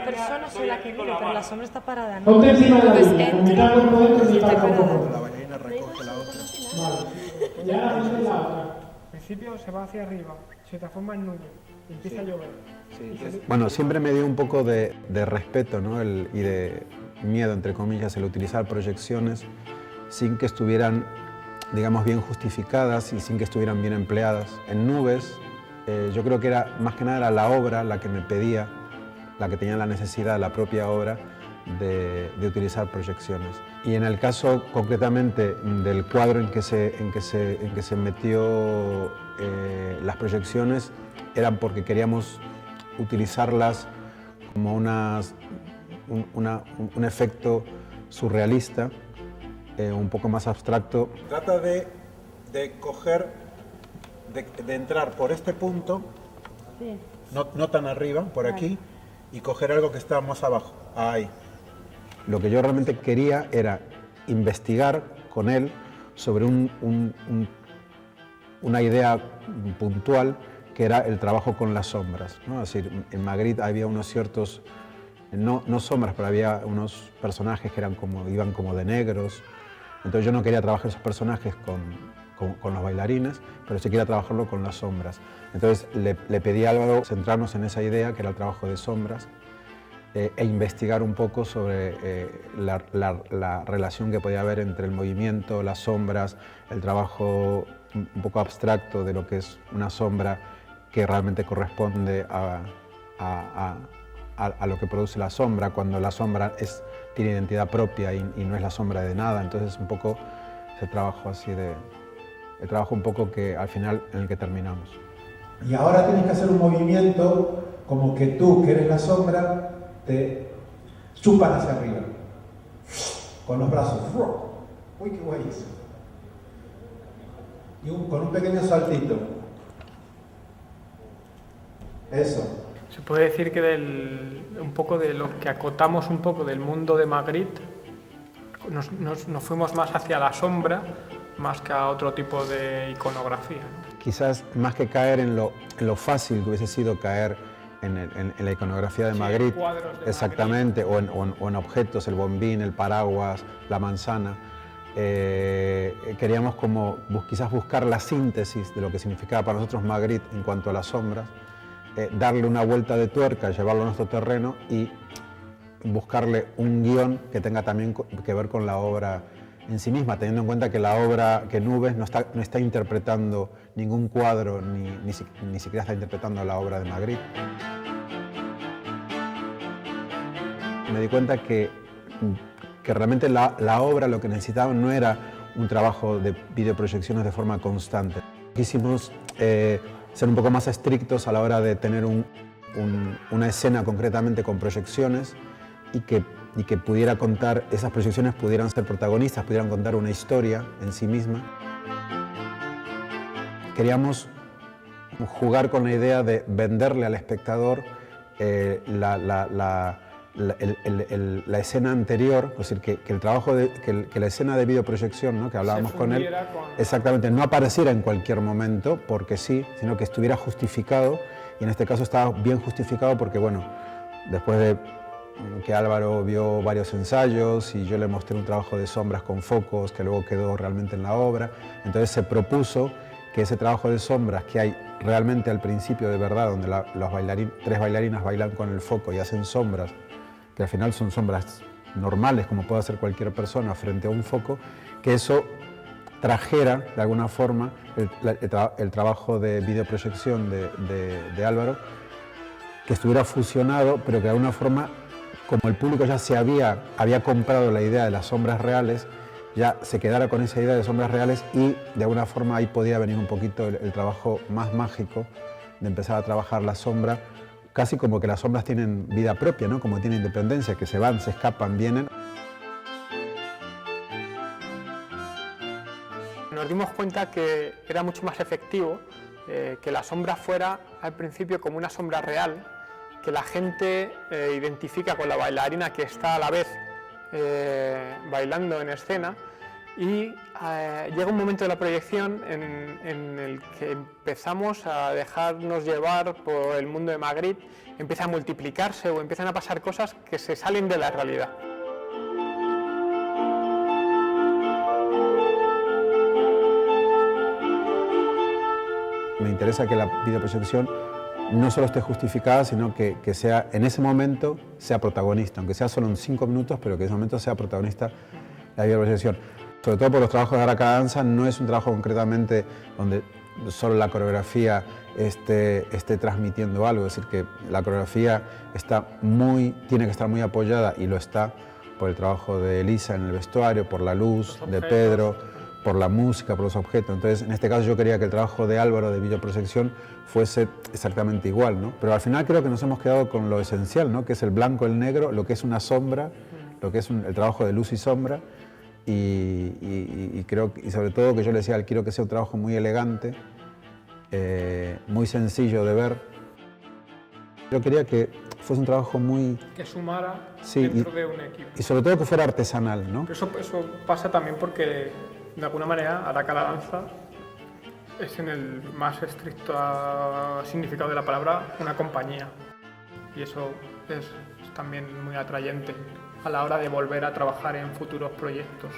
persona soy la que vive, pero la sombra está parada, ¿no? Ponte encima de la Entonces línea, como entro, está el cuerpo dentro, se y estoy taca un parada. poco. La bailarina recoge la otra. Vale. Y ahora ponte la otra. Al principio se va hacia arriba, se transforma en nube y empieza a llover. Bueno, siempre me dio un poco de respeto, ¿no? Y de miedo, entre comillas, el utilizar proyecciones sin que estuvieran, digamos, bien justificadas y sin que estuvieran bien empleadas. En nubes, yo creo que era, más que nada era la obra la que me pedía, la que tenía la necesidad, la propia obra, de utilizar proyecciones. Y en el caso concretamente del cuadro en que se metió las proyecciones, eran porque queríamos utilizarlas como un efecto surrealista, un poco más abstracto. Trata de coger, de entrar por este punto, Sí. no tan arriba, por aquí, y coger algo que está más abajo, ahí. Lo que yo realmente quería era investigar con él sobre una idea puntual, que era el trabajo con las sombras, ¿no? Es decir, en Magritte había unos ciertos, no sombras, pero había unos personajes que iban como de negros. Entonces yo no quería trabajar esos personajes con los bailarines, pero sí quería trabajarlo con las sombras. Entonces le pedí a Álvaro centrarnos en esa idea, que era el trabajo de sombras, e investigar un poco sobre la relación que podía haber entre el movimiento, las sombras, el trabajo un poco abstracto de lo que es una sombra que realmente corresponde a lo que produce la sombra, cuando la sombra tiene identidad propia y no es la sombra de nada. Entonces un poco ese trabajo así el trabajo un poco que al final en el que terminamos. Y ahora tienes que hacer un movimiento como que tú, que eres la sombra, te chupan hacia arriba. Con los brazos. Uy, qué guay eso. Y con un pequeño saltito. Eso. Se puede decir que un poco de lo que acotamos un poco del mundo de Magritte, nos fuimos más hacia la sombra, más que a otro tipo de iconografía, ¿no? Quizás más que caer en lo fácil que hubiese sido caer en la iconografía de Magritte, exactamente, Magritte. O en objetos, el bombín, el paraguas, la manzana. Queríamos como quizás buscar la síntesis de lo que significaba para nosotros Magritte en cuanto a las sombras, darle una vuelta de tuerca, llevarlo a nuestro terreno y buscarle un guión que tenga también que ver con la obra en sí misma, teniendo en cuenta que la obra, que Nubes no está interpretando ningún cuadro, ni siquiera está interpretando la obra de Magritte. Me di cuenta que realmente la obra lo que necesitaba no era un trabajo de videoproyecciones de forma constante. Quisimos ser un poco más estrictos a la hora de tener una escena concretamente con proyecciones y que pudiera contar, esas proyecciones pudieran ser protagonistas, pudieran contar una historia en sí misma. Queríamos jugar con la idea de venderle al espectador la escena anterior, es decir, que el trabajo que la escena de videoproyección, ¿no?, que hablábamos con él, exactamente, no apareciera en cualquier momento porque sí, sino que estuviera justificado, y en este caso estaba bien justificado porque, bueno, después de que Álvaro vio varios ensayos y yo le mostré un trabajo de sombras con focos que luego quedó realmente en la obra, entonces se propuso que ese trabajo de sombras que hay realmente al principio de verdad, donde tres bailarinas bailan con el foco y hacen sombras, que al final son sombras normales como puede hacer cualquier persona frente a un foco, que eso trajera de alguna forma el trabajo de videoproyección de Álvaro, que estuviera fusionado, pero que de alguna forma, como el público ya había comprado la idea de las sombras reales, ya se quedara con esa idea de sombras reales y de alguna forma ahí podía venir un poquito el trabajo más mágico de empezar a trabajar la sombra, casi como que las sombras tienen vida propia, ¿no?, como tienen independencia, que se van, se escapan, vienen. Nos dimos cuenta que era mucho más efectivo que la sombra fuera al principio como una sombra real, que la gente identifica con la bailarina que está a la vez bailando en escena, y llega un momento de la proyección en el que empezamos a dejarnos llevar por el mundo de Magritte, empieza a multiplicarse o empiezan a pasar cosas que se salen de la realidad. Me interesa que la videoproyección no solo esté justificada, sino que sea, en ese momento sea protagonista, aunque sea solo en 5 minutos, pero que en ese momento sea protagonista la videoproyección. Sobre todo por los trabajos de Araka Danza, no es un trabajo concretamente donde solo la coreografía esté transmitiendo algo, es decir, que la coreografía tiene que estar muy apoyada, y lo está, por el trabajo de Elisa en el vestuario, por la luz de Pedro, por la música, por los objetos. Entonces, en este caso yo quería que el trabajo de Álvaro de videoproyección fuese exactamente igual, ¿no? Pero al final creo que nos hemos quedado con lo esencial, ¿no? Que es el blanco, el negro, lo que es una sombra, lo que es el trabajo de luz y sombra, y creo, y sobre todo que yo le decía, quiero que sea un trabajo muy elegante, muy sencillo de ver. Yo quería que fuese un trabajo muy... que sumara sí, dentro de un equipo. Y sobre todo que fuera artesanal, ¿no? Eso pasa también porque, de alguna manera, Araka Danza es, en el más estricto significado de la palabra, una compañía. Y eso es también muy atrayente a la hora de volver a trabajar en futuros proyectos.